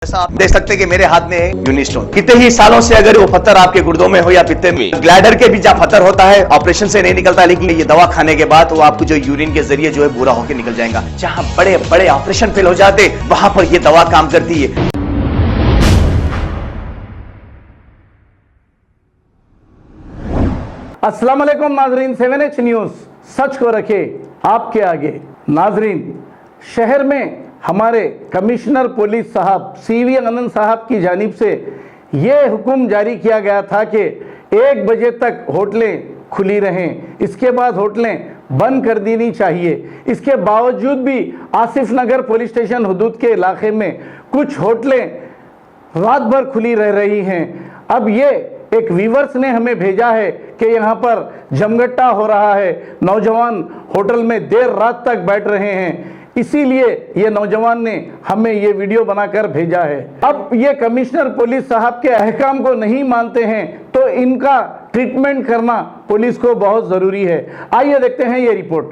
जैसा आप देख सकते हैं कि मेरे हाथ में है यूनिस्टोन। कितने ही सालों से अगर वो पत्थर आपके गुर्दों में हो या पित्ते में, ग्लैडर के भी जहाँ पत्थर होता है ऑपरेशन से नहीं निकलता, लेकिन ये दवा खाने के बाद वो आपको जो यूरिन के जरिए जो है पूरा होकर निकल जाएगा। जहाँ बड़े बड़े ऑपरेशन फेल हो जाते वहां पर ये दवा काम करती है। अस्सलाम वालेकुम नाजरीन, 7H न्यूज़ सच को रखे आपके आगे। नाजरीन, शहर में हमारे कमिश्नर पुलिस साहब CV आनंद साहब की जानिब से ये हुक्म जारी किया गया था कि 1 बजे तक होटलें खुली रहें, इसके बाद होटलें बंद कर देनी चाहिए। इसके बावजूद भी आसिफ नगर पुलिस स्टेशन हदूद के इलाके में कुछ होटलें रात भर खुली रह रही हैं। अब ये एक व्यूवर्स ने हमें भेजा है कि यहाँ पर जमघटा हो रहा है, नौजवान होटल में देर रात तक बैठ रहे हैं, इसीलिए ये नौजवान ने हमें ये वीडियो बनाकर भेजा है। अब ये कमिश्नर पुलिस साहब के अहकाम को नहीं मानते हैं तो इनका ट्रीटमेंट करना पुलिस को बहुत ज़रूरी है। आइए देखते हैं ये रिपोर्ट।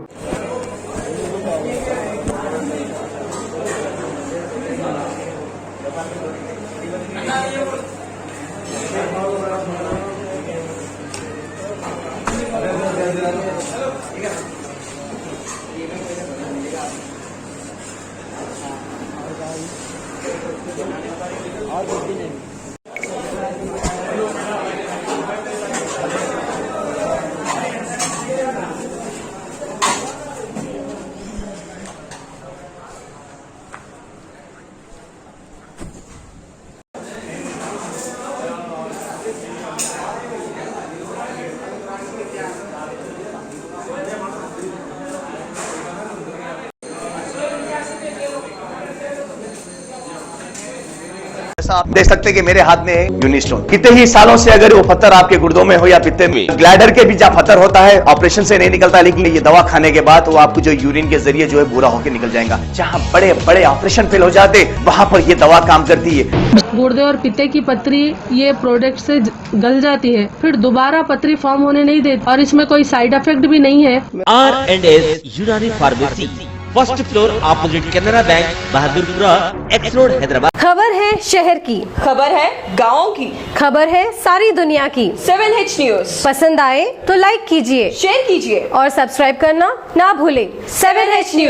जैसा आप देख सकते हैं कि मेरे हाथ में है यूनिस्टोन। कितने ही सालों से अगर वो पत्थर आपके गुर्दों में हो या पित्ते में, ग्लैडर के भी जहाँ पत्थर होता है ऑपरेशन से नहीं निकलता, लेकिन ये दवा खाने के बाद वो आपको जो यूरिन के जरिए जो है पूरा होकर निकल जाएगा। जहाँ बड़े बड़े ऑपरेशन फेल हो जाते वहां पर ये दवा काम करती है। गुर्दे और पित्ते की पथरी ये प्रोडक्ट से गल जाती है, फिर दोबारा पथरी फॉर्म होने नहीं देती और इसमें कोई साइड इफेक्ट भी नहीं है। R&S यूनानी pharmacy, first floor opposite Canara bank, Bahadurpura, x road, Hyderabad. खबर है शहर की, खबर है गाँव की, खबर है सारी दुनिया की। 7H न्यूज़ पसंद आए तो लाइक कीजिए, शेयर कीजिए और सब्सक्राइब करना ना भूलें। 7H news.